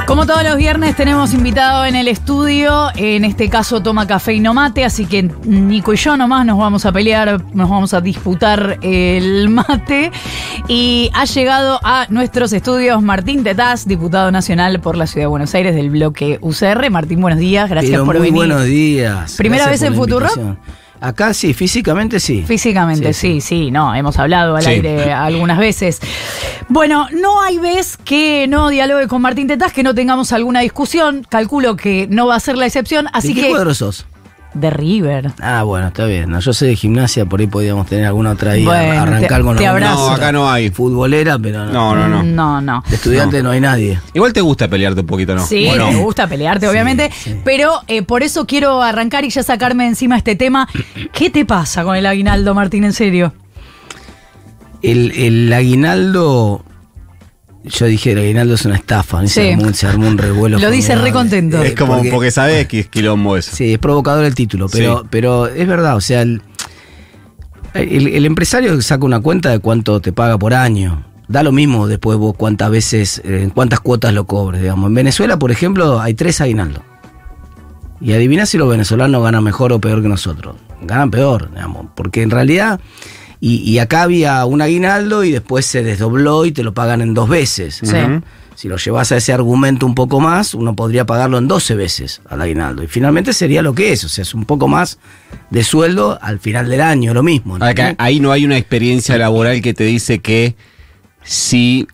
Como todos los viernes tenemos invitado en el estudio, en este caso toma café y no mate, así que Nico y yo nomás nos vamos a pelear, nos vamos a disputar el mate. Y ha llegado a nuestros estudios Martín Tetaz, diputado nacional por la Ciudad de Buenos Aires del bloque UCR. Martín, buenos días, gracias por venir. Buenos días. ¿Primera vez en Futurock? Acá sí, físicamente sí. Físicamente sí, no, hemos hablado al aire algunas veces. Bueno, no hay vez que no dialogue con Martín Tetaz, que no tengamos alguna discusión. Calculo que no va a ser la excepción, así que... ¿De qué cuadro sos? De River. Ah, bueno, está bien. No, yo soy de Gimnasia, por ahí podríamos tener alguna otra ahí. Bueno, arrancar con te abrazo. No, acá no hay. Futbolera, pero no. No. De estudiante no hay nadie. Igual te gusta pelearte un poquito, ¿no? Sí, bueno, me gusta pelearte, obviamente. Sí. Pero por eso quiero arrancar y ya sacarme de encima este tema. ¿Qué te pasa con el aguinaldo, Martín, en serio? El aguinaldo... Yo dije, el aguinaldo es una estafa, ¿no? Se armó un revuelo. Lo dice re contento. Es como porque sabés que es quilombo eso. Sí, es provocador el título, pero es verdad, o sea, el empresario saca una cuenta de cuánto te paga por año. Da lo mismo después vos cuántas veces, cuántas cuotas lo cobres, digamos. En Venezuela, por ejemplo, hay 3 aguinaldos. Y adiviná si los venezolanos ganan mejor o peor que nosotros. Ganan peor, digamos, porque en realidad... Y acá había un aguinaldo y después se desdobló y te lo pagan en 2 veces. Sí. Si lo llevas a ese argumento un poco más, uno podría pagarlo en 12 veces al aguinaldo. Y finalmente sería lo que es, o sea, es un poco más de sueldo al final del año, lo mismo, ¿no? Acá, ahí no hay una experiencia laboral que te dice que si...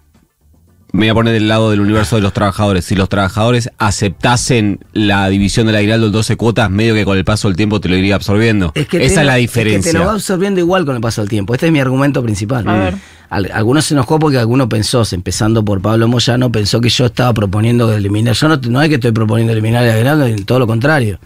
Me voy a poner del lado del universo de los trabajadores. Si los trabajadores aceptasen la división del aguinaldo en 12 cuotas, medio que con el paso del tiempo te lo iría absorbiendo. Esa es la diferencia. Es que te lo va absorbiendo igual con el paso del tiempo. Este es mi argumento principal. A ver. Algunos se enojó porque alguno pensó, empezando por Pablo Moyano, pensó que yo estaba proponiendo eliminar. Yo no es que estoy proponiendo eliminar el aguinaldo, todo lo contrario.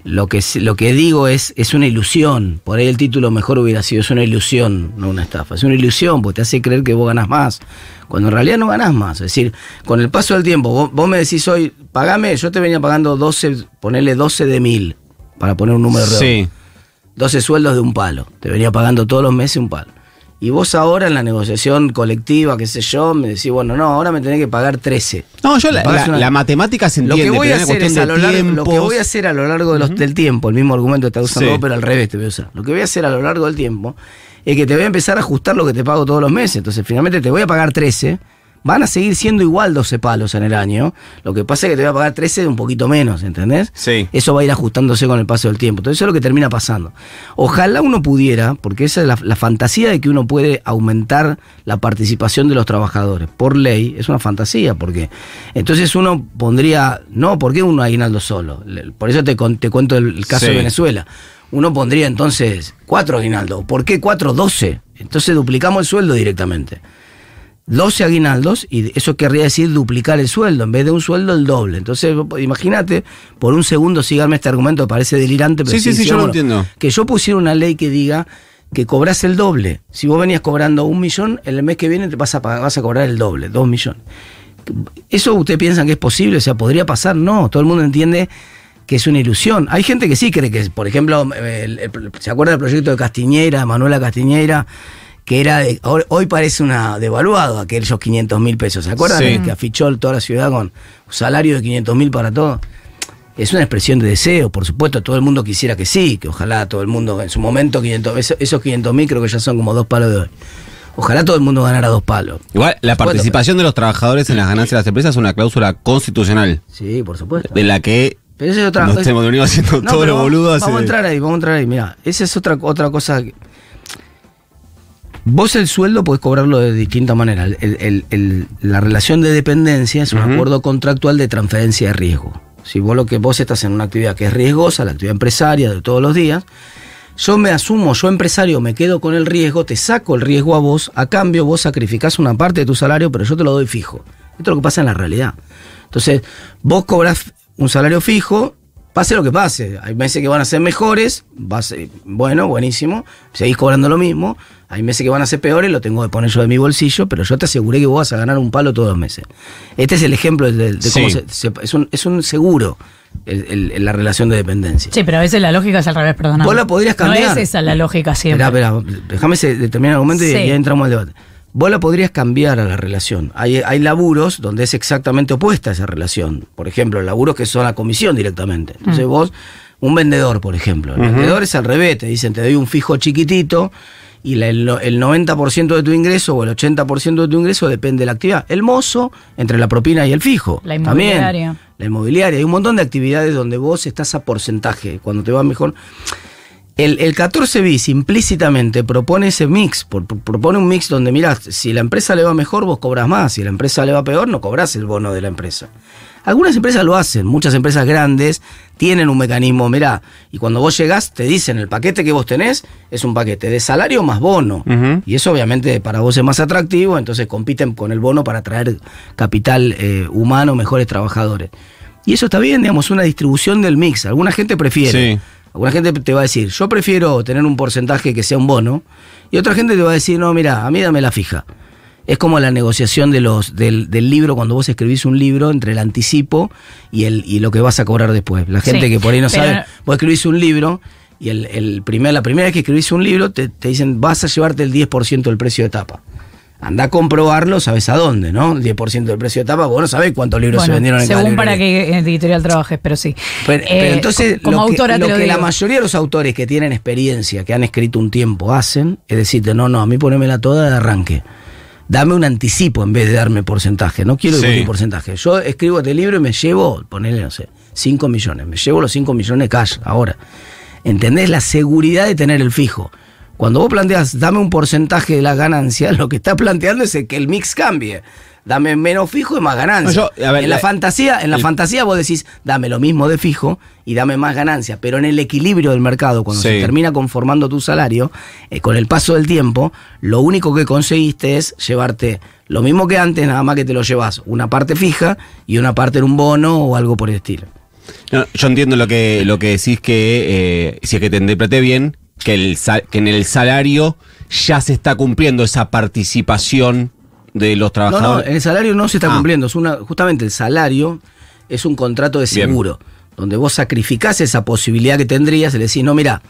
Lo que digo es una ilusión. Por ahí el título mejor hubiera sido, es una ilusión, no una estafa. Es una ilusión porque te hace creer que vos ganás más, cuando en realidad no ganás más. Es decir, con el paso del tiempo, vos me decís hoy, pagame, yo te venía pagando 12, ponele 12 de 1000, para poner un número redondo. Sí. 12 sueldos de un palo. Te venía pagando todos los meses un palo. Y vos ahora en la negociación colectiva, qué sé yo, me decís, bueno, no, ahora me tenés que pagar 13. No, yo la matemática se entiende. Lo que voy a hacer es lo que voy a hacer a lo largo del tiempo, el mismo argumento que estás usando vos, pero al revés te voy a usar. Lo que voy a hacer a lo largo del tiempo es que te voy a empezar a ajustar lo que te pago todos los meses. Entonces finalmente te voy a pagar 13. Van a seguir siendo igual 12 palos en el año. Lo que pasa es que te voy a pagar 13 de un poquito menos, ¿entendés? Sí. Eso va a ir ajustándose con el paso del tiempo. Entonces eso es lo que termina pasando. Ojalá uno pudiera, porque esa es la fantasía de que uno puede aumentar la participación de los trabajadores. Por ley, es una fantasía, porque entonces uno pondría, no, ¿por qué un aguinaldo solo? Por eso te cuento el caso de Venezuela. Uno pondría entonces 4 aguinaldos. ¿Por qué 4? 12. Entonces duplicamos el sueldo directamente. 12 aguinaldos, y eso querría decir duplicar el sueldo, en vez de un sueldo el doble. Entonces, imagínate, por un segundo síganme este argumento, parece delirante, pero sí, yo lo entiendo. Que yo pusiera una ley que diga que cobras el doble. Si vos venías cobrando 1 millón, el mes que viene te vas a cobrar el doble, 2 millones. ¿Eso ustedes piensan que es posible? O sea, ¿podría pasar? No, todo el mundo entiende que es una ilusión. Hay gente que sí cree que, por ejemplo, ¿se acuerda del proyecto de Castiñeira, Manuela Castiñeira? Que era hoy parece una devaluado aquellos 500.000 pesos. ¿Se acuerdan? Sí. Que afichó toda la ciudad con un salario de 500.000 para todo. Es una expresión de deseo, por supuesto. Todo el mundo quisiera que sí, que ojalá todo el mundo en su momento, esos 500.000 creo que ya son como 2 palos de hoy. Ojalá todo el mundo ganara 2 palos. Igual, la participación de los trabajadores en las ganancias de las empresas es una cláusula constitucional. Sí, por supuesto. De la que pero esa es otra, nos hemos venido haciendo todo lo boludo. Vamos a entrar ahí. Mirá, esa es otra cosa. Vos el sueldo podés cobrarlo de distinta manera. La relación de dependencia es un acuerdo contractual de transferencia de riesgo. Si vos estás en una actividad que es riesgosa, la actividad empresaria de todos los días, yo empresario me quedo con el riesgo, te saco el riesgo a vos, a cambio vos sacrificás una parte de tu salario, pero yo te lo doy fijo. Esto es lo que pasa en la realidad. Entonces, vos cobrás un salario fijo, pase lo que pase. Hay meses que van a ser mejores, buenísimo, seguís cobrando lo mismo. Hay meses que van a ser peores, lo tengo que poner yo de mi bolsillo, pero yo te aseguré que vos vas a ganar un palo todos los meses. Este es el ejemplo de cómo es un seguro la relación de dependencia. Sí, pero a veces la lógica es al revés, perdóname. Vos la podrías cambiar. No es esa la lógica siempre. Espera, déjame terminar el argumento y ya entramos al debate. vos la podrías cambiar a la relación. Hay laburos donde es exactamente opuesta a esa relación. Por ejemplo, laburos que son a comisión directamente. Entonces vos, un vendedor, por ejemplo. El vendedor es al revés, te dicen, te doy un fijo chiquitito y el 90% de tu ingreso o el 80% de tu ingreso depende de la actividad. El mozo, entre la propina y el fijo. La inmobiliaria. También, la inmobiliaria. Hay un montón de actividades donde vos estás a porcentaje. Cuando te va mejor... El 14 bis implícitamente propone ese mix, propone un mix donde, mirá, si la empresa le va mejor, vos cobras más, si la empresa le va peor, no cobrás el bono de la empresa. Algunas empresas lo hacen, muchas empresas grandes tienen un mecanismo, mirá, y cuando vos llegás te dicen, el paquete que vos tenés es un paquete de salario más bono, y eso obviamente para vos es más atractivo, entonces compiten con el bono para traer capital humano, mejores trabajadores. Y eso está bien, digamos, una distribución del mix, alguna gente prefiere. Sí. Alguna gente te va a decir, yo prefiero tener un porcentaje que sea un bono, y otra gente te va a decir, no, mira, a mí dame la fija. Es como la negociación del libro, cuando vos escribís un libro, entre el anticipo y lo que vas a cobrar después. La gente que por ahí no sabe, vos escribís un libro, y la primera vez que escribís un libro, te dicen, vas a llevarte el 10% del precio de tapa. Anda a comprobarlo, sabes a dónde, ¿no? El 10% del precio de tapa, vos no sabés cuántos libros se vendieron en cada librería. Según para qué editorial trabajes, pero sí. Pero entonces, como autora lo que la mayoría de los autores que tienen experiencia, que han escrito un tiempo, hacen, es decirte, no, a mí ponémela toda de arranque. Dame un anticipo en vez de darme porcentaje. No quiero discutir porcentaje. Yo escribo este libro y me llevo, ponele, no sé, 5 millones. Me llevo los 5 millones cash ahora. ¿Entendés? La seguridad de tener el fijo. Cuando vos planteás, dame un porcentaje de las ganancias, lo que estás planteando es que el mix cambie. Dame menos fijo y más ganancia. En la fantasía vos decís, dame lo mismo de fijo y dame más ganancia. Pero en el equilibrio del mercado, cuando se termina conformando tu salario, con el paso del tiempo, lo único que conseguiste es llevarte lo mismo que antes, nada más que te lo llevas una parte fija y una parte en un bono o algo por el estilo. No, yo entiendo lo que decís, que si es que te interpreté bien, que en el salario ya se está cumpliendo esa participación de los trabajadores. No, en el salario no se está cumpliendo. Justamente el salario es un contrato de seguro, donde vos sacrificás esa posibilidad que tendrías y le decís, no, mira,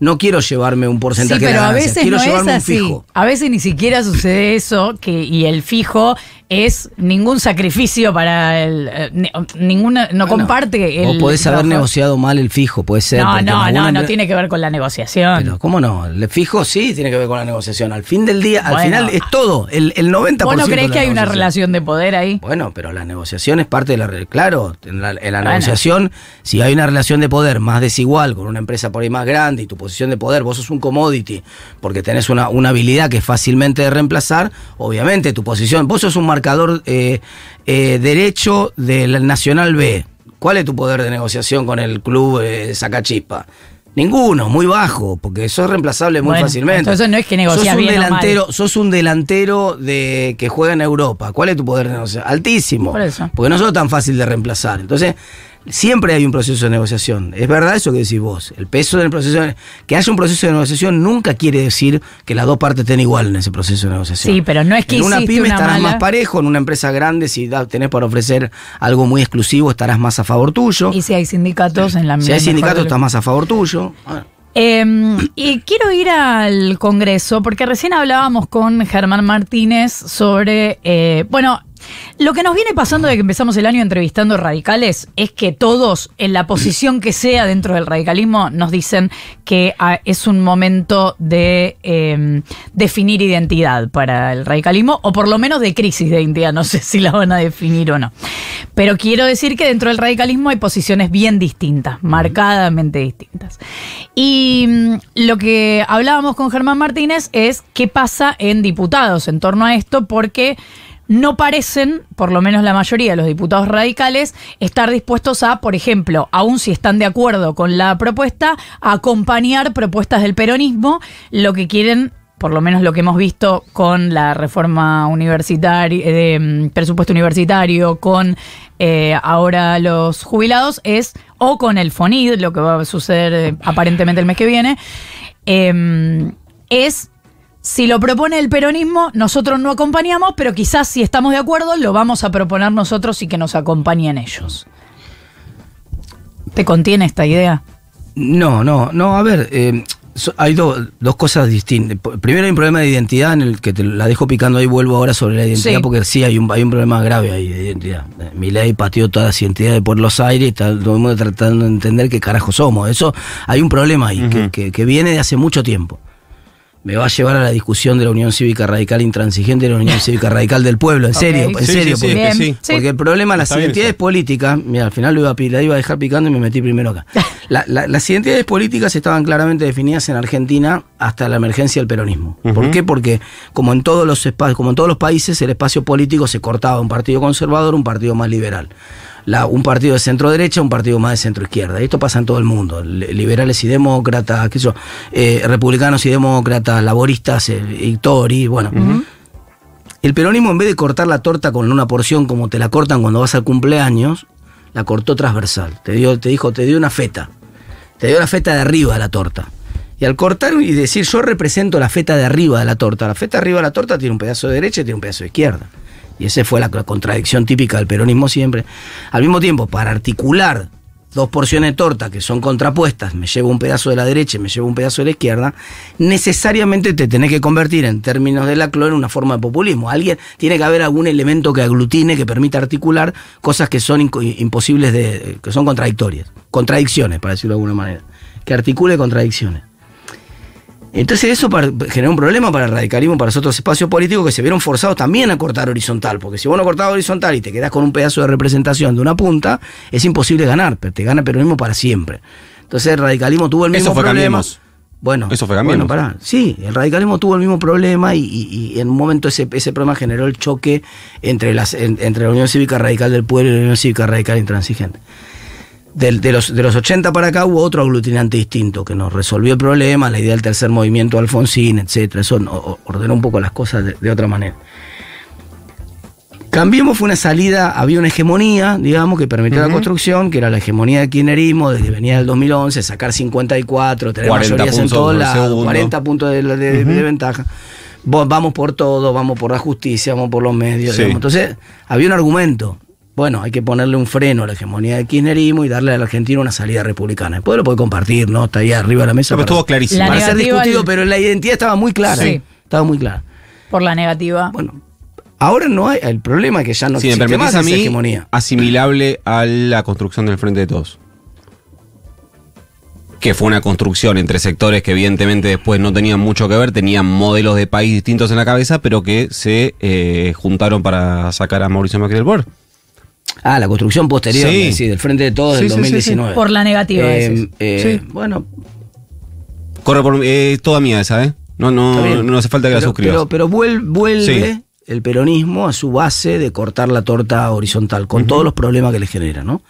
no quiero llevarme un porcentaje de ganancias, quiero llevarme un fijo. A veces ni siquiera sucede eso, y el fijo es ningún sacrificio para no comparte. Vos podés haber negociado mal el fijo, puede ser. No tiene que ver con la negociación. Pero ¿cómo no? El fijo sí tiene que ver con la negociación. Al fin del día, al final es todo, el 90%. ¿Vos no creés que hay una relación de poder ahí? Bueno, pero la negociación es parte de la... Claro, en la negociación, si hay una relación de poder más desigual, con una empresa por ahí más grande y tu posición de poder, vos sos un commodity, porque tenés una habilidad que es fácilmente de reemplazar, obviamente tu posición, vos sos un marcador derecho del Nacional B. ¿Cuál es tu poder de negociación con el club Sacachispa? Ninguno, muy bajo, porque sos reemplazable muy fácilmente. Entonces no es que negociás bien o mal. Sos un delantero que juega en Europa. ¿Cuál es tu poder de negociación? Altísimo. Por eso. Porque no sos tan fácil de reemplazar. Entonces, siempre hay un proceso de negociación. Es verdad eso que decís vos. El peso del proceso que haya un proceso de negociación nunca quiere decir que las dos partes estén igual en ese proceso de negociación. Sí, pero no es que en una pyme estarás más parejo, en una empresa grande, si tenés para ofrecer algo muy exclusivo, estarás más a favor tuyo. Y si hay sindicatos en la misma. Si hay sindicatos, estás más a favor tuyo. Y quiero ir al Congreso, porque recién hablábamos con Germán Martínez sobre, lo que nos viene pasando desde que empezamos el año entrevistando radicales es que todos, en la posición que sea dentro del radicalismo, nos dicen que es un momento de definir identidad para el radicalismo, o por lo menos de crisis de identidad, no sé si la van a definir o no. Pero quiero decir que dentro del radicalismo hay posiciones bien distintas, marcadamente distintas. Y lo que hablábamos con Germán Martínez es qué pasa en diputados en torno a esto, porque no parecen, por lo menos la mayoría de los diputados radicales, estar dispuestos a, por ejemplo, aun si están de acuerdo con la propuesta, a acompañar propuestas del peronismo. Lo que quieren, por lo menos lo que hemos visto con la reforma universitaria, de presupuesto universitario, con ahora los jubilados, o con el FONID, lo que va a suceder aparentemente el mes que viene, si lo propone el peronismo, nosotros no acompañamos, pero quizás si estamos de acuerdo, lo vamos a proponer nosotros y que nos acompañen ellos. ¿Te contiene esta idea? No, a ver, Hay dos cosas distintas. Primero hay un problema de identidad en el que te la dejo picando ahí, vuelvo ahora sobre la identidad, Sí. porque sí hay un problema grave ahí de identidad. Milei pateó todas las identidades por los aires y está todo el mundo tratando de entender qué carajo somos. Eso, hay un problema ahí que viene de hace mucho tiempo. Me va a llevar a la discusión de la Unión Cívica Radical Intransigente y la Unión Cívica Radical del Pueblo, en serio, Ok. en Sí, serio. sí, porque, sí, es que sí. porque el problema, las Está bien identidades eso. políticas, mira, al final la iba a dejar picando y me metí primero acá. Las identidades políticas estaban claramente definidas en Argentina hasta la emergencia del peronismo. ¿Por qué? Porque como en todos los espacios, como en todos los países, el espacio político se cortaba un partido conservador, un partido más liberal. Un partido de centro derecha, un partido más de centro izquierda. Y esto pasa en todo el mundo. Liberales y demócratas, qué sé yo, republicanos y demócratas, laboristas y Tory, bueno. El peronismo, en vez de cortar la torta con una porción como te la cortan cuando vas al cumpleaños, la cortó transversal. Te dio una feta. Te dio la feta de arriba de la torta. Y al cortar y decir, yo represento la feta de arriba de la torta. La feta de arriba de la torta tiene un pedazo de derecha y tiene un pedazo de izquierda. Y esa fue la contradicción típica del peronismo siempre. Al mismo tiempo, para articular dos porciones de torta que son contrapuestas, me llevo un pedazo de la derecha y me llevo un pedazo de la izquierda, necesariamente te tenés que convertir, en términos de Laclau, en una forma de populismo. Tiene que haber algún elemento que aglutine, que permita articular cosas que son imposibles, que son contradicciones, para decirlo de alguna manera, que articule contradicciones. Entonces eso generó un problema para el radicalismo, para los otros espacios políticos que se vieron forzados también a cortar horizontal, porque si vos no cortás horizontal y te quedás con un pedazo de representación de una punta, es imposible ganar, pero te gana el peronismo para siempre. Entonces el radicalismo tuvo el mismo problema. Cambiemos. Bueno, Eso fue Cambiemos. Bueno, sí, el radicalismo tuvo el mismo problema y en un momento ese problema generó el choque entre la Unión Cívica Radical del Pueblo y la Unión Cívica Radical Intransigente. De los 80 para acá hubo otro aglutinante distinto que nos resolvió el problema, la idea del tercer movimiento Alfonsín, etcétera. Eso ordenó un poco las cosas de otra manera. Cambiemos fue una salida, había una hegemonía, digamos, que permitió la construcción, que era la hegemonía del kirchnerismo, desde venía del 2011, sacar 54, tener 40 mayorías en puntos todos por lados, segundo. 40 puntos de ventaja. Vamos por todo, vamos por la justicia, vamos por los medios. Sí. Digamos. Entonces, había un argumento. Bueno, hay que ponerle un freno a la hegemonía del kirchnerismo y darle al argentino una salida republicana. Después lo puede compartir, ¿no? Está ahí arriba de la mesa. No, pero estuvo clarísimo. La Para ser negativa discutido, al- pero la identidad estaba muy clara. Sí. Estaba muy clara. Por la negativa. Bueno, ahora no hay. El problema es que ya no Si me existe permitís más a esa mí, hegemonía. asimilable a la construcción del Frente de Todos. Que fue una construcción entre sectores que evidentemente después no tenían mucho que ver, tenían modelos de país distintos en la cabeza, pero que se juntaron para sacar a Mauricio Macri del poder. Ah, la construcción posterior, Sí. sí, del Frente de Todos Sí, del sí, sí, 2019. Por la negativa. decís. Sí. Bueno, Corre por toda mía esa, ¿eh? está No bien. hace falta que la suscribas. Pero vuelve Sí. el peronismo a su base de cortar la torta horizontal, con todos los problemas que le genera, ¿no?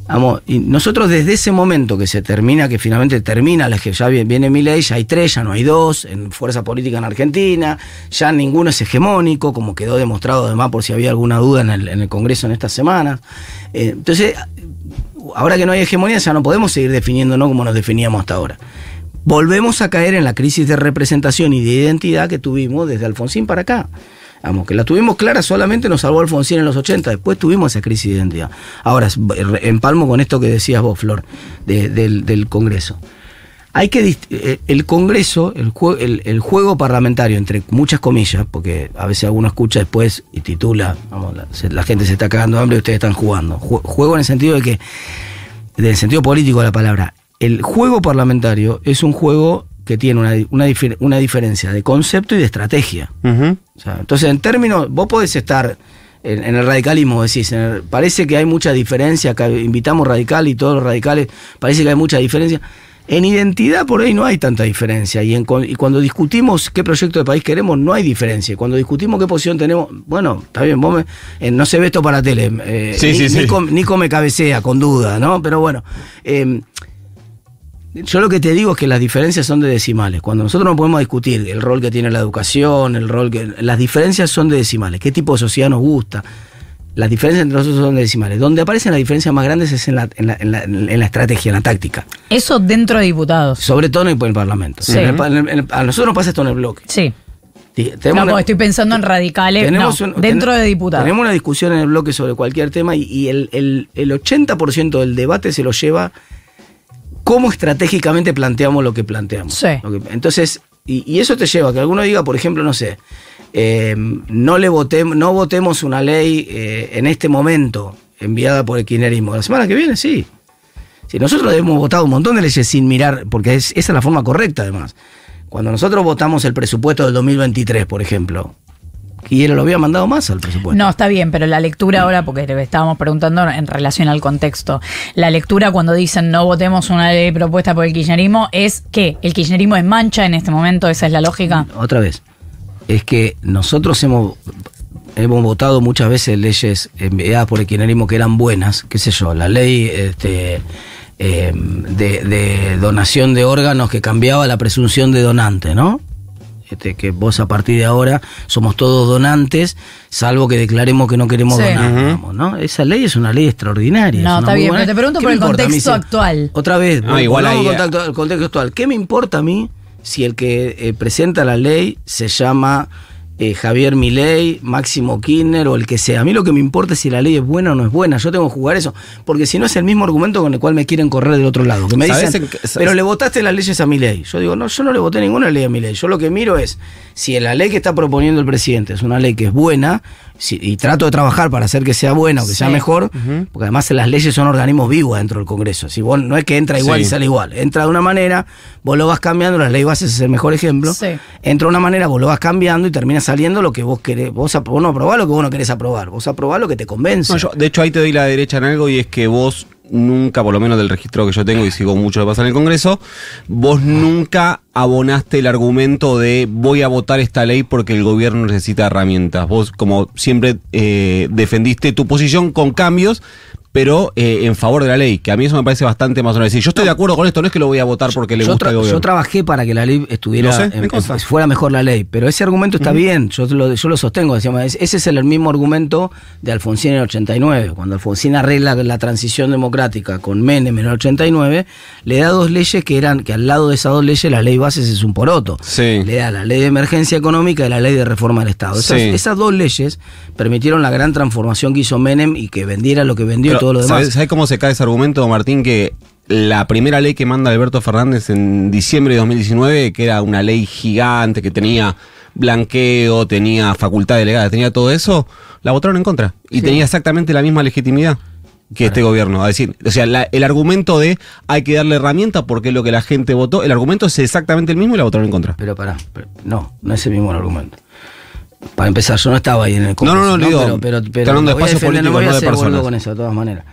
Vamos, y nosotros desde ese momento que se termina, que finalmente termina, ya viene Milei, ya hay 3, ya no hay 2, en fuerza política en Argentina, ya ninguno es hegemónico, como quedó demostrado además por si había alguna duda en el Congreso en estas semanas. Entonces, ahora que no hay hegemonía, ya no podemos seguir definiéndonos como nos definíamos hasta ahora. Volvemos a caer en la crisis de representación y de identidad que tuvimos desde Alfonsín para acá. Vamos, que la tuvimos clara, solamente nos salvó Alfonsín en los 80, después tuvimos esa crisis de identidad. Ahora, empalmo con esto que decías vos, Flor, del Congreso. Hay que el Congreso, el juego parlamentario, entre muchas comillas, porque a veces alguno escucha después y titula, vamos, la gente se está cagando de hambre y ustedes están jugando. Juego en el sentido de que, del sentido político de la palabra, el juego parlamentario es un juego que tiene una diferencia de concepto y de estrategia. O sea, entonces, en términos, vos podés estar en el radicalismo, decís, parece que hay mucha diferencia, acá invitamos radical y todos los radicales, parece que hay mucha diferencia. En identidad por ahí no hay tanta diferencia, y cuando discutimos qué proyecto de país queremos no hay diferencia. Cuando discutimos qué posición tenemos, bueno, está bien, vos no se ve esto para la tele, Sí. Nico me cabecea con duda, ¿no? Pero bueno, yo lo que te digo es que las diferencias son de decimales. Cuando nosotros no podemos discutir el rol que tiene la educación, las diferencias son de decimales. ¿Qué tipo de sociedad nos gusta? Las diferencias entre nosotros son de decimales. Donde aparecen las diferencias más grandes es en la estrategia, en la táctica. Eso dentro de diputados. Sobre todo en el Parlamento. Sí. A nosotros nos pasa esto en el bloque. Sí. Tenemos Porque estoy pensando en radicales. Dentro de diputados. Tenemos una discusión en el bloque sobre cualquier tema y el 80% del debate se lo lleva cómo estratégicamente planteamos lo que planteamos. Sí. Entonces, y eso te lleva a que alguno diga, por ejemplo, no sé, no votemos una ley en este momento enviada por el kirchnerismo. La semana que viene, sí. Si nosotros hemos votado un montón de leyes sin mirar, porque esa es la forma correcta además. Cuando nosotros votamos el presupuesto del 2023, por ejemplo, y él lo había mandado más al presupuesto. No, está bien, pero la lectura ahora, porque le estábamos preguntando en relación al contexto, la lectura cuando dicen no votemos una ley propuesta por el kirchnerismo es que el kirchnerismo es mancha en este momento, esa es la lógica. Otra vez, es que nosotros hemos votado muchas veces leyes enviadas por el kirchnerismo que eran buenas, qué sé yo, la ley de donación de órganos que cambiaba la presunción de donante, ¿no? Que vos a partir de ahora somos todos donantes, salvo que declaremos que no queremos donar, digamos, ¿no? Esa ley es una ley extraordinaria. No, está bien, pero te pregunto por el contexto actual. Otra vez, igual ahí, el contexto actual. ¿Qué me importa a mí si el que presenta la ley se llama Javier Milei, Máximo Kirchner o el que sea? A mí lo que me importa es si la ley es buena o no es buena. Yo tengo que jugar eso, porque si no es el mismo argumento con el cual me quieren correr del otro lado, que me dicen, pero le votaste las leyes a Milei. Yo digo, no, yo no le voté ninguna ley a Milei. Yo lo que miro es si la ley que está proponiendo el presidente es una ley que es buena, y trato de trabajar para hacer que sea buena o que sea mejor, porque además las leyes son organismos vivos dentro del Congreso. Si vos, no es que entra igual y sale igual, entra de una manera, vos lo vas cambiando, la ley base es el mejor ejemplo, entra de una manera, vos lo vas cambiando y termina saliendo lo que vos querés. Vos no aprobás lo que vos no querés aprobar, vos aprobás lo que te convence. No, de hecho ahí te doy la derecha en algo, y es que vos nunca, por lo menos del registro que yo tengo y sigo mucho lo que pasa en el Congreso, vos nunca abonaste el argumento de voy a votar esta ley porque el gobierno necesita herramientas. Vos, como siempre, defendiste tu posición con cambios, pero en favor de la ley, que a mí eso me parece bastante más o menos. Yo estoy de acuerdo con esto, no es que lo voy a votar porque le gusta el gobierno. Yo trabajé para que la ley estuviera, fuera mejor la ley, pero ese argumento está bien, yo lo sostengo. Decíamos, ese es el mismo argumento de Alfonsín en el 89. Cuando Alfonsín arregla la transición democrática con Menem en el 89, le da dos leyes que al lado de esas dos leyes la ley base es un poroto. Sí. Le da la ley de emergencia económica y la ley de reforma del Estado. Esas dos leyes permitieron la gran transformación que hizo Menem y que vendiera lo que vendió. Todo lo demás. ¿Sabes cómo se cae ese argumento, Martín? Que la primera ley que manda Alberto Fernández en diciembre de 2019, que era una ley gigante que tenía blanqueo, tenía facultad delegada, tenía todo eso, la votaron en contra. Y tenía exactamente la misma legitimidad que este gobierno. Es decir, o sea, el argumento de hay que darle herramienta porque es lo que la gente votó, el argumento es exactamente el mismo y la votaron en contra. Pero no es el mismo argumento. Para empezar, yo no estaba ahí en el Congreso. No, digo, pero hablando de espacio político, no no de personas. Con eso, de todas maneras.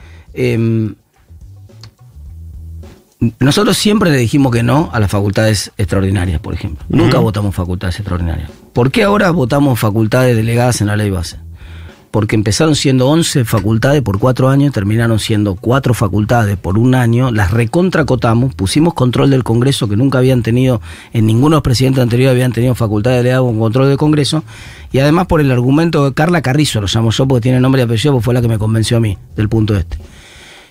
Nosotros siempre le dijimos que no a las facultades extraordinarias, por ejemplo. Nunca votamos facultades extraordinarias. ¿Por qué ahora votamos facultades delegadas en la ley base? Porque empezaron siendo 11 facultades por 4 años, terminaron siendo 4 facultades por 1 año, las recontracotamos, pusimos control del Congreso que nunca habían tenido, en ninguno de los presidentes anteriores habían tenido facultades delegadas con control del Congreso, y además por el argumento de Carla Carrizo, lo llamo yo porque tiene nombre y apellido, porque fue la que me convenció a mí del punto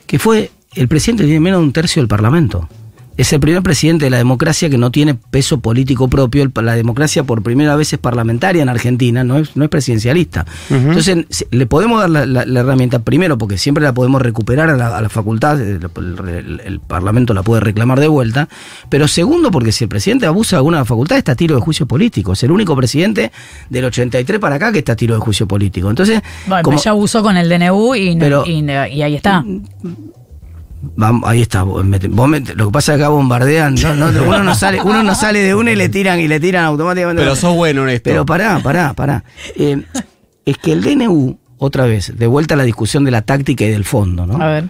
que fue, el presidente tiene menos de 1/3 del Parlamento. Es el primer presidente de la democracia que no tiene peso político propio. La democracia por primera vez es parlamentaria en Argentina, no es presidencialista. Entonces, le podemos dar la herramienta, primero, porque siempre la podemos recuperar a la facultad, el Parlamento la puede reclamar de vuelta, pero segundo, porque si el presidente abusa de alguna facultad, está a tiro de juicio político. Es el único presidente del 83 para acá que está a tiro de juicio político. Entonces, bueno, ya abusó con el DNU y ahí está. Vamos, ahí está. Lo que pasa es que acá bombardean. Uno no sale de una y le tiran automáticamente. Pero sos bueno en esto. Pero pará. Es que el DNU, otra vez, de vuelta a la discusión de la táctica y del fondo, ¿no? A ver.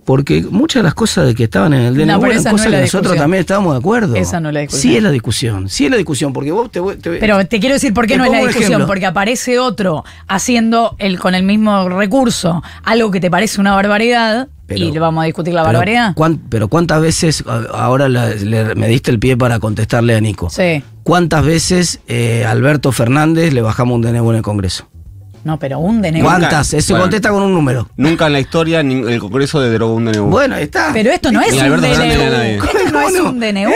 Porque muchas de las cosas de que estaban en el DNU eran cosas que nosotros también estábamos de acuerdo. Esa no es la discusión. Sí es la discusión, porque vos Pero te quiero decir por qué no es la discusión, porque aparece otro haciendo con el mismo recurso algo que te parece una barbaridad. Y le vamos a discutir la barbaridad. Pero ¿cuántas veces, ahora me diste el pie para contestarle a Nico? Sí. ¿Cuántas veces Alberto Fernández le bajamos un DNU en el Congreso? No, pero un DNU. ¿Cuántas? Eso contesta con un número. Nunca en la historia el Congreso derogó un DNU. Bueno, ahí está. Pero esto no es un DNU. Esto no es un DNU.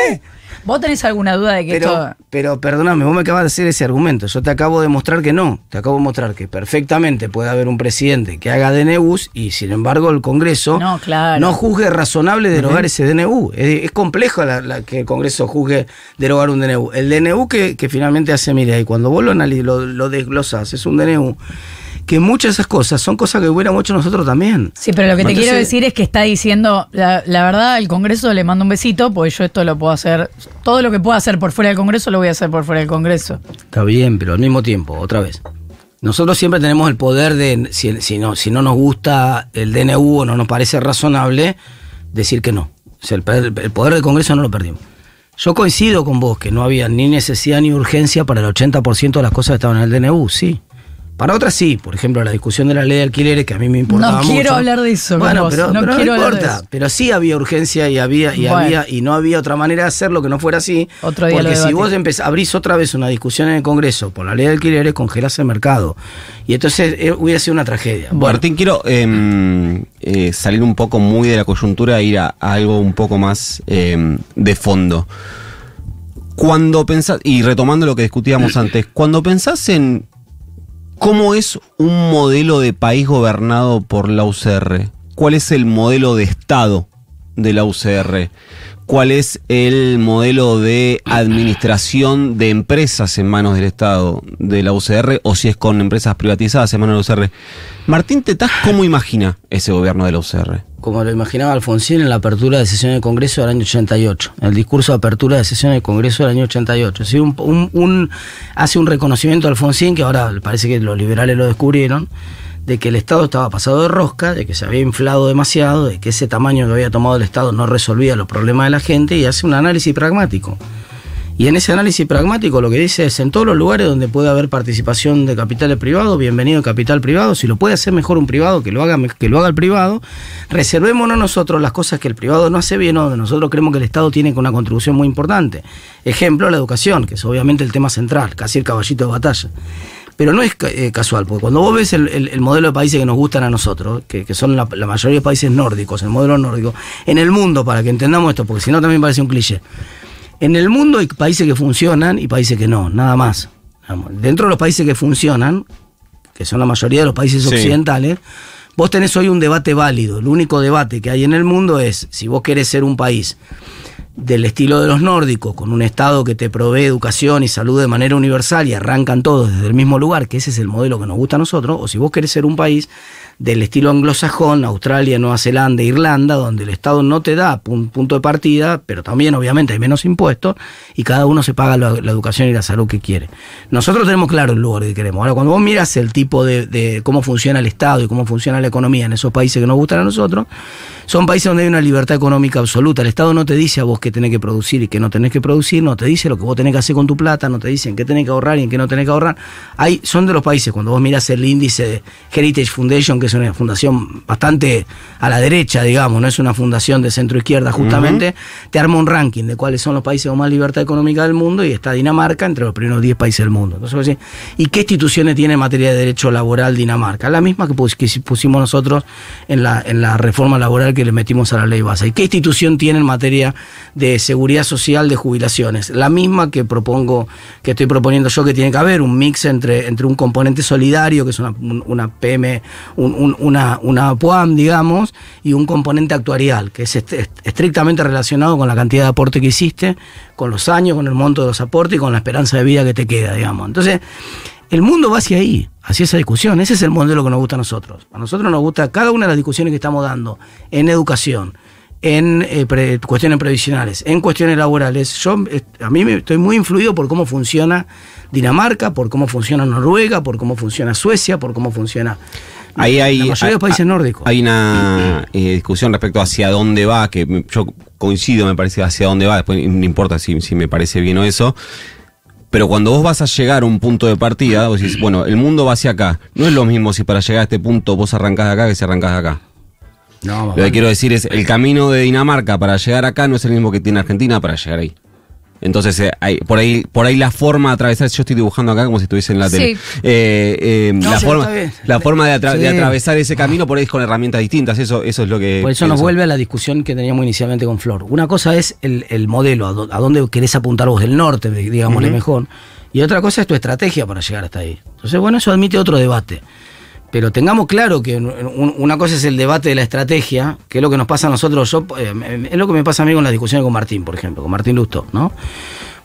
¿Vos tenés alguna duda de que Pero perdóname, vos me acabas de hacer ese argumento. Yo te acabo de mostrar que no. Te acabo de mostrar que perfectamente puede haber un presidente que haga DNUs y sin embargo el Congreso no juzgue razonable derogar ese DNU. Es complejo que el Congreso juzgue derogar un DNU. El DNU que finalmente hace Milei, cuando vos lo desglosás, es un DNU que muchas de esas cosas son cosas que hubiéramos hecho nosotros también. Sí, pero lo que te quiero decir es que está diciendo, la verdad, el Congreso le mando un besito, porque yo esto lo puedo hacer, todo lo que pueda hacer por fuera del Congreso lo voy a hacer por fuera del Congreso. Está bien, pero al mismo tiempo, otra vez, nosotros siempre tenemos el poder de, si no nos gusta el DNU o no nos parece razonable, decir que no. O sea, el poder del Congreso no lo perdimos. Yo coincido con vos que no había ni necesidad ni urgencia para el 80% de las cosas que estaban en el DNU, sí. Para otras sí, por ejemplo, la discusión de la ley de alquileres, que a mí me importaba mucho. No quiero hablar de eso, bueno, pero no importa. Pero sí había urgencia y no había otra manera de hacerlo que no fuera así. Otro día porque si vos abrís otra vez una discusión en el Congreso por la ley de alquileres, congelás el mercado. Y entonces hubiera sido una tragedia. Bueno. Martín, quiero salir un poco muy de la coyuntura e ir a algo un poco más de fondo. Cuando pensás, y retomando lo que discutíamos antes, cuando pensás en ¿cómo es un modelo de país gobernado por la UCR? ¿Cuál es el modelo de Estado de la UCR? ¿Cuál es el modelo de administración de empresas en manos del Estado de la UCR? O si es con empresas privatizadas en manos de la UCR. Martín Tetaz, ¿cómo imagina ese gobierno de la UCR? Como lo imaginaba Alfonsín en la apertura de sesión del Congreso del año 88, el discurso de apertura de sesión del Congreso del año 88. Es decir, hace un reconocimiento a Alfonsín, que ahora parece que los liberales lo descubrieron, de que el Estado estaba pasado de rosca, de que se había inflado demasiado, de que ese tamaño que había tomado el Estado no resolvía los problemas de la gente, y hace un análisis pragmático. Y en ese análisis pragmático lo que dice es, en todos los lugares donde puede haber participación de capitales privados, bienvenido el capital privado. Si lo puede hacer mejor un privado, que lo haga el privado. Reservémonos nosotros las cosas que el privado no hace bien, o donde nosotros creemos que el Estado tiene una contribución muy importante. Ejemplo, la educación, que es obviamente el tema central, casi el caballito de batalla. Pero no es casual, porque cuando vos ves el modelo de países que nos gustan a nosotros, que son la mayoría de países nórdicos, el modelo nórdico, en el mundo, para que entendamos esto, porque si no también parece un cliché. En el mundo hay países que funcionan y países que no, nada más. Dentro de los países que funcionan, que son la mayoría de los países occidentales, vos tenés hoy un debate válido. El único debate que hay en el mundo es, si vos querés ser un país del estilo de los nórdicos, con un Estado que te provee educación y salud de manera universal y arrancan todos desde el mismo lugar, que ese es el modelo que nos gusta a nosotros, o si vos querés ser un país del estilo anglosajón, Australia, Nueva Zelanda, Irlanda, donde el Estado no te da punto de partida, pero también obviamente hay menos impuestos y cada uno se paga la educación y la salud que quiere. Nosotros tenemos claro el lugar que queremos. Ahora, cuando vos miras el tipo de cómo funciona el Estado y cómo funciona la economía en esos países que nos gustan a nosotros, son países donde hay una libertad económica absoluta. El Estado no te dice a vos qué tenés que producir y qué no tenés que producir, no te dice lo que vos tenés que hacer con tu plata, no te dice en qué tenés que ahorrar y en qué no tenés que ahorrar. Son de los países, cuando vos mirás el índice de Heritage Foundation, que es una fundación bastante a la derecha, digamos, no es una fundación de centro izquierda justamente, te arma un ranking de cuáles son los países con más libertad económica del mundo y está Dinamarca entre los primeros 10 países del mundo. Entonces, ¿y qué instituciones tiene en materia de derecho laboral Dinamarca? La misma que pusimos nosotros en la reforma laboral que le metimos a la ley base. ¿Y qué institución tiene en materia de seguridad social de jubilaciones? La misma que estoy proponiendo yo, que tiene que haber un mix entre un componente solidario, que es una PM, una PUAM, digamos, y un componente actuarial, que es estrictamente relacionado con la cantidad de aporte que hiciste, con los años, con el monto de los aportes y con la esperanza de vida que te queda, digamos. Entonces, el mundo va hacia ahí, hacia esa discusión. Ese es el modelo que nos gusta a nosotros. A nosotros nos gusta cada una de las discusiones que estamos dando en educación, en cuestiones previsionales, en cuestiones laborales. A mí estoy muy influido por cómo funciona Dinamarca, por cómo funciona Noruega, por cómo funciona Suecia, por cómo funciona la mayoría de los países nórdicos. Hay una discusión respecto a hacia dónde va, que yo coincido, me parece, hacia dónde va. Después no importa si me parece bien o eso. Pero cuando vos vas a llegar a un punto de partida, vos decís, bueno, el mundo va hacia acá. No es lo mismo si para llegar a este punto vos arrancás de acá que si arrancás de acá. No, lo que quiero decir es, el camino de Dinamarca para llegar acá no es el mismo que tiene Argentina para llegar ahí. Entonces, por ahí la forma de atravesar, yo estoy dibujando acá como si estuviese en la tele. No, la forma de atravesar ese camino por ahí es con herramientas distintas, eso es lo que... Por eso nos vuelve a la discusión que teníamos inicialmente con Flor. Una cosa es el modelo, a dónde querés apuntar vos, del norte, digámosle mejor, y otra cosa es tu estrategia para llegar hasta ahí. Entonces, bueno, eso admite otro debate. Pero tengamos claro que una cosa es el debate de la estrategia, que es lo que nos pasa a nosotros, es lo que me pasa a mí con las discusiones con Martín, por ejemplo, con Martín Lustó, ¿no?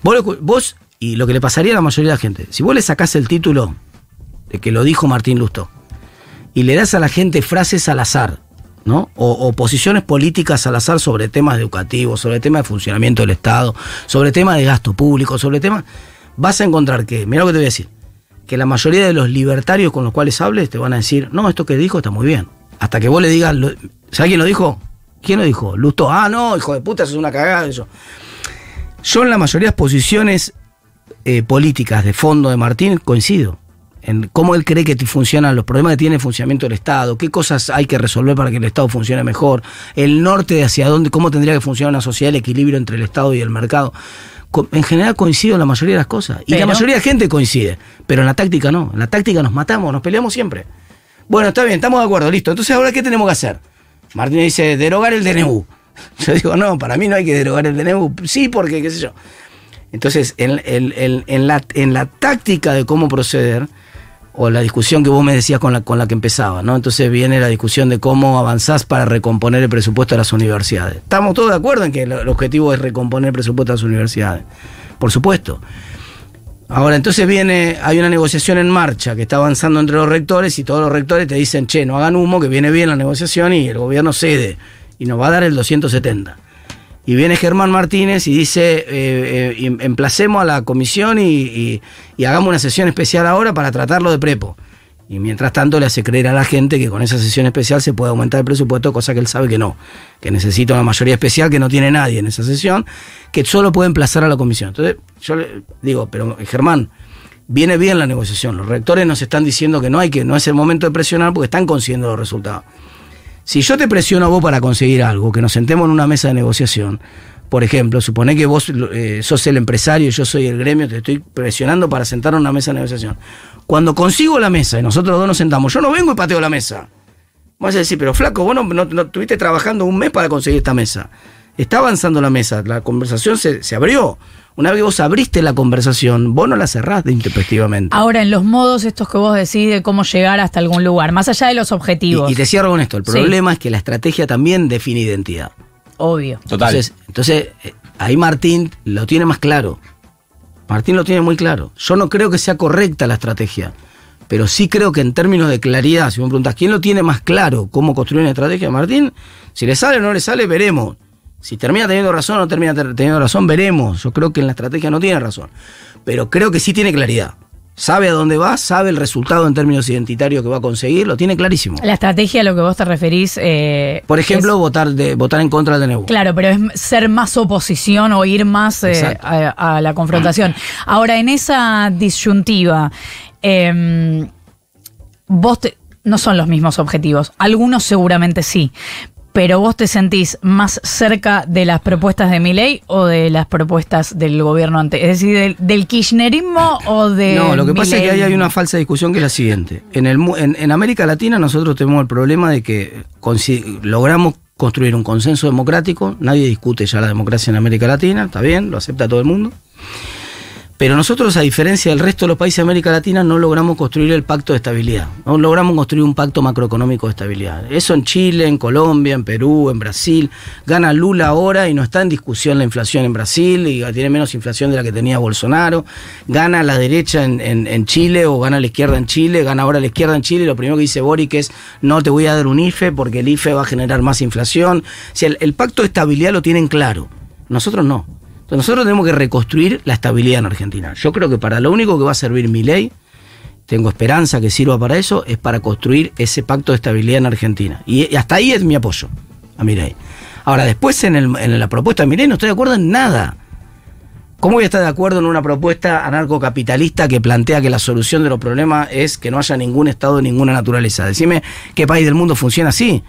Vos, y lo que le pasaría a la mayoría de la gente, si vos le sacás el título de que lo dijo Martín Lustó, y le das a la gente frases al azar, ¿no? O posiciones políticas al azar sobre temas educativos, sobre temas de funcionamiento del Estado, sobre temas de gasto público, sobre temas, vas a encontrar que, mirá lo que te voy a decir, que la mayoría de los libertarios con los cuales hables te van a decir, no, esto que dijo está muy bien. Hasta que vos le digas, ¿sabés quién lo dijo? ¿Quién lo dijo? Lustó. Ah, no, hijo de puta, eso es una cagada. Eso. Yo en la mayoría de las posiciones políticas de fondo de Martín coincido. En cómo él cree que funcionan los problemas que tiene el funcionamiento del Estado, qué cosas hay que resolver para que el Estado funcione mejor, el norte de hacia dónde, cómo tendría que funcionar una sociedad, el equilibrio entre el Estado y el mercado. En general coincido en la mayoría de las cosas. Y la mayoría de la gente coincide. Pero en la táctica no. En la táctica nos matamos, nos peleamos siempre. Bueno, está bien, estamos de acuerdo, listo. Entonces, ¿ahora qué tenemos que hacer? Martín dice, derogar el DNU. Yo digo, no, para mí no hay que derogar el DNU. Sí, porque, qué sé yo. Entonces, en la táctica de cómo proceder, o la discusión que vos me decías con la que empezaba, ¿no? Entonces viene la discusión de cómo avanzás para recomponer el presupuesto de las universidades. Estamos todos de acuerdo en que el objetivo es recomponer el presupuesto de las universidades, por supuesto. Ahora, entonces hay una negociación en marcha que está avanzando entre los rectores y todos los rectores te dicen, che, no hagan humo, que viene bien la negociación y el gobierno cede y nos va a dar el 270. Y viene Germán Martínez y dice, emplacemos a la comisión y hagamos una sesión especial ahora para tratarlo de prepo. Y mientras tanto le hace creer a la gente que con esa sesión especial se puede aumentar el presupuesto, cosa que él sabe que no, que necesita una mayoría especial que no tiene nadie en esa sesión, que solo puede emplazar a la comisión. Entonces yo le digo, pero Germán, viene bien la negociación, los rectores nos están diciendo que no es el momento de presionar porque están consiguiendo los resultados. Si yo te presiono a vos para conseguir algo, que nos sentemos en una mesa de negociación, por ejemplo, suponé que vos sos el empresario y yo soy el gremio, te estoy presionando para sentar en una mesa de negociación. Cuando consigo la mesa y nosotros dos nos sentamos, yo no vengo y pateo la mesa. Vas a decir, pero flaco, vos no estuviste trabajando un mes para conseguir esta mesa. Está avanzando la mesa, la conversación se abrió. Una vez que vos abriste la conversación, vos no la cerrás intempestivamente. Ahora, en los modos estos que vos decís de cómo llegar hasta algún lugar, más allá de los objetivos. Y te cierro con esto, el problema es que la estrategia también define identidad. Obvio. Total. Entonces, ahí Martín lo tiene más claro. Martín lo tiene muy claro. Yo no creo que sea correcta la estrategia, pero sí creo que en términos de claridad, si me preguntas, ¿quién lo tiene más claro cómo construir una estrategia? Martín, si le sale o no le sale, veremos. Si termina teniendo razón o no termina teniendo razón, veremos. Yo creo que en la estrategia no tiene razón. Pero creo que sí tiene claridad. Sabe a dónde va, sabe el resultado en términos identitarios que va a conseguir, lo tiene clarísimo. La estrategia a lo que vos te referís... por ejemplo, votar en contra del DNU. Claro, pero es ser más oposición o ir más a la confrontación. Ahora, en esa disyuntiva, no son los mismos objetivos. Algunos seguramente sí. Pero vos te sentís más cerca de las propuestas de Milei o de las propuestas del gobierno anterior, es decir, del kirchnerismo o de No, lo que pasa es que ahí hay una Milei. falsa discusión que es la siguiente. En América Latina nosotros tenemos el problema de que logramos construir un consenso democrático, nadie discute ya la democracia en América Latina, está bien, lo acepta todo el mundo. Pero nosotros, a diferencia del resto de los países de América Latina, no logramos construir el pacto de estabilidad. No logramos construir un pacto macroeconómico de estabilidad. Eso en Chile, en Colombia, en Perú, en Brasil. Gana Lula ahora y no está en discusión la inflación en Brasil y tiene menos inflación de la que tenía Bolsonaro. Gana la derecha en Chile o gana la izquierda en Chile. Gana ahora la izquierda en Chile y lo primero que dice Boric es no te voy a dar un IFE porque el IFE va a generar más inflación. O sea, el pacto de estabilidad lo tienen claro. Nosotros no. Nosotros tenemos que reconstruir la estabilidad en Argentina. Yo creo que para lo único que va a servir Milei, tengo esperanza que sirva para eso, es para construir ese pacto de estabilidad en Argentina. Y hasta ahí es mi apoyo a Milei. Ahora, después en la propuesta de Milei no estoy de acuerdo en nada. ¿Cómo voy a estar de acuerdo en una propuesta anarcocapitalista que plantea que la solución de los problemas es que no haya ningún Estado de ninguna naturaleza? Decime qué país del mundo funciona así.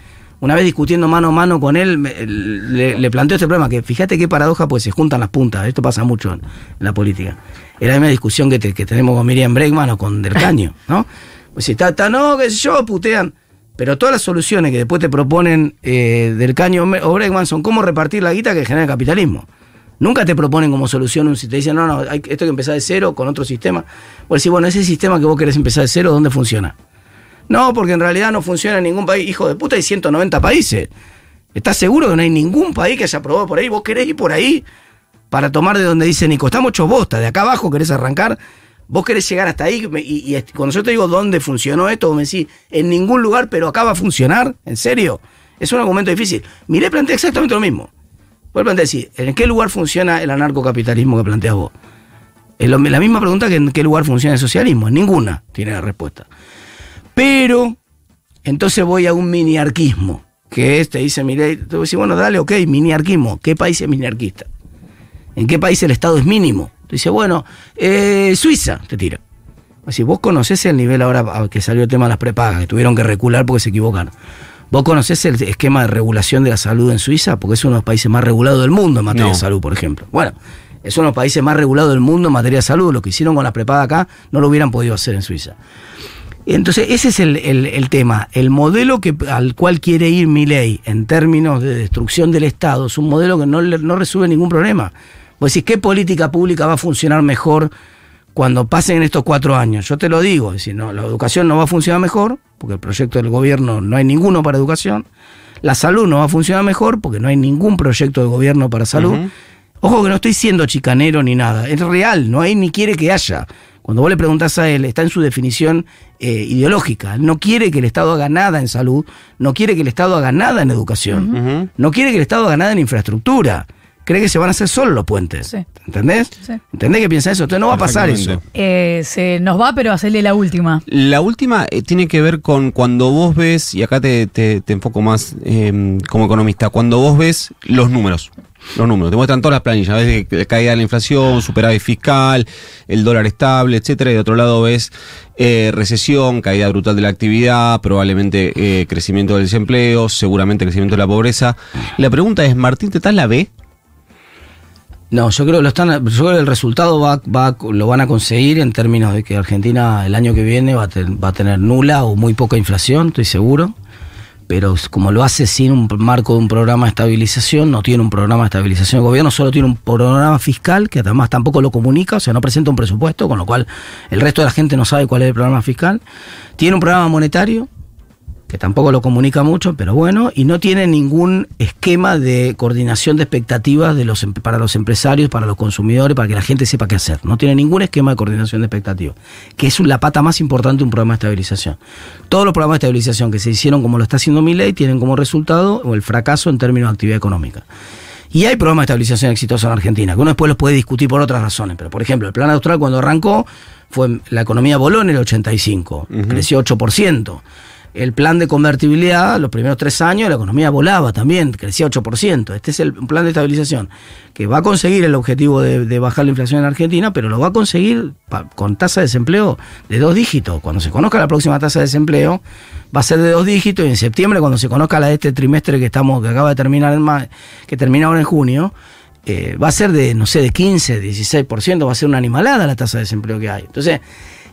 una vez discutiendo mano a mano con él, le planteó este problema, que fíjate qué paradoja, pues se juntan las puntas, esto pasa mucho en la política. Era la misma discusión que tenemos con Miriam Bregman o con Del Caño, ¿no? Pues si no, qué sé yo, putean. Pero todas las soluciones que después te proponen Del Caño o Bregman son cómo repartir la guita que genera el capitalismo. Nunca te proponen como solución, si te dicen, no, esto hay que empezar de cero con otro sistema. O decir, bueno, ese sistema que vos querés empezar de cero, ¿dónde funciona? No, porque en realidad no funciona en ningún país. Hijo de puta, hay 190 países. ¿Estás seguro que no hay ningún país que haya aprobado por ahí? ¿Vos querés ir por ahí para tomar de donde dice Nico? Estamos hechos bosta, de acá abajo querés arrancar. Vos querés llegar hasta ahí y cuando yo te digo dónde funcionó esto, vos me decís, en ningún lugar, pero acá va a funcionar. ¿En serio? Es un argumento difícil. Miré plantea exactamente lo mismo. Vos planteás decir, ¿en qué lugar funciona el anarcocapitalismo que planteas vos? Es la misma pregunta que en qué lugar funciona el socialismo. En ninguna tiene la respuesta. Pero, entonces voy a un miniarquismo, que es, te dice Milei, te voy a decir, bueno, dale, ok, miniarquismo. ¿Qué país es miniarquista? ¿En qué país el Estado es mínimo? Te dice, bueno, Suiza, te tira. Así, vos conocés el nivel ahora que salió el tema de las prepagas, que tuvieron que recular porque se equivocaron. ¿Vos conocés el esquema de regulación de la salud en Suiza? Porque es uno de los países más regulados del mundo en materia de salud, por ejemplo. Bueno, es uno de los países más regulados del mundo en materia de salud. Lo que hicieron con las prepagas acá no lo hubieran podido hacer en Suiza. Entonces, ese es el tema. El modelo al cual quiere ir Milei en términos de destrucción del Estado es un modelo que no resuelve ningún problema. Vos decís, ¿qué política pública va a funcionar mejor cuando pasen estos 4 años? Yo te lo digo, es decir, no, la educación no va a funcionar mejor, porque el proyecto del gobierno no hay ninguno para educación. La salud no va a funcionar mejor, porque no hay ningún proyecto del gobierno para salud. Uh-huh. Ojo que no estoy siendo chicanero ni nada, es real, no hay ni quiere que haya. Cuando vos le preguntás a él, está en su definición ideológica. Él no quiere que el Estado haga nada en salud, no quiere que el Estado haga nada en educación, uh-huh. No quiere que el Estado haga nada en infraestructura. Cree que se van a hacer solo los puentes. Sí. ¿Entendés? Sí. ¿Entendés que piensa eso? Entonces no va a pasar eso. Se nos va, pero hacerle la última. La última tiene que ver con cuando vos ves, y acá te enfoco más como economista, cuando vos ves los números. Los números, te muestran todas las planillas, ves caída de la inflación, superávit fiscal, el dólar estable, etcétera, y de otro lado ves recesión, caída brutal de la actividad, probablemente crecimiento del desempleo, seguramente crecimiento de la pobreza. La pregunta es, ¿Martín Tetaz la ve? No, yo creo que el resultado lo van a conseguir en términos de que Argentina el año que viene va a tener nula o muy poca inflación, estoy seguro. Pero como lo hace sin un marco de un programa de estabilización, no tiene un programa de estabilización el gobierno, solo tiene un programa fiscal que además tampoco lo comunica, o sea, no presenta un presupuesto, con lo cual el resto de la gente no sabe cuál es el programa fiscal. Tiene un programa monetario, que tampoco lo comunica mucho, pero bueno, y no tiene ningún esquema de coordinación de expectativas para los empresarios, para los consumidores, para que la gente sepa qué hacer. No tiene ningún esquema de coordinación de expectativas, que es la pata más importante de un programa de estabilización. Todos los programas de estabilización que se hicieron como lo está haciendo Milei tienen como resultado el fracaso en términos de actividad económica. Y hay programas de estabilización exitosos en Argentina, que uno después los puede discutir por otras razones, pero por ejemplo, el plan austral cuando arrancó, la economía voló en el 85, uh-huh. Creció 8%. El plan de convertibilidad, los primeros 3 años, la economía volaba también, crecía 8%. Este es el plan de estabilización, que va a conseguir el objetivo de bajar la inflación en Argentina, pero lo va a conseguir con tasa de desempleo de 2 dígitos. Cuando se conozca la próxima tasa de desempleo, va a ser de 2 dígitos, y en septiembre, cuando se conozca la de este trimestre que acaba de terminar que termina ahora en junio, va a ser de 15, 16%, va a ser una animalada la tasa de desempleo que hay. Entonces,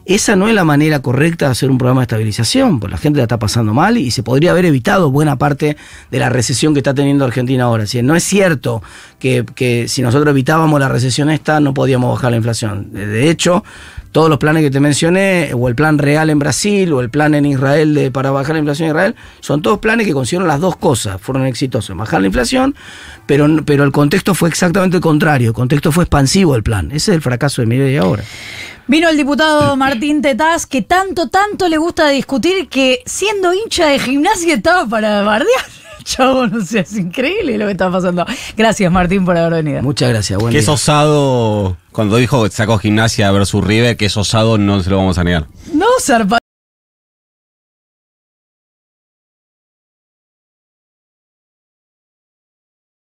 esa no es la manera correcta de hacer un programa de estabilización, porque la gente la está pasando mal y se podría haber evitado buena parte de la recesión que está teniendo Argentina ahora. Si no es cierto que si nosotros evitábamos la recesión esta, no podíamos bajar la inflación. De hecho, todos los planes que te mencioné, o el plan real en Brasil, o el plan en Israel para bajar la inflación en Israel, son todos planes que consiguieron las dos cosas, fueron exitosos, bajar la inflación, pero el contexto fue exactamente el contrario, el contexto fue expansivo del plan. Ese es el fracaso de Milei ahora. Vino el diputado Martín Tetaz, que tanto le gusta discutir, que siendo hincha de Gimnasia estaba para bardear. Chavo, no sé, es increíble lo que está pasando. Gracias, Martín, por haber venido. Muchas gracias, buen día. Que es osado, cuando dijo que sacó Gimnasia versus River, que es osado, no se lo vamos a negar. No, zarpa.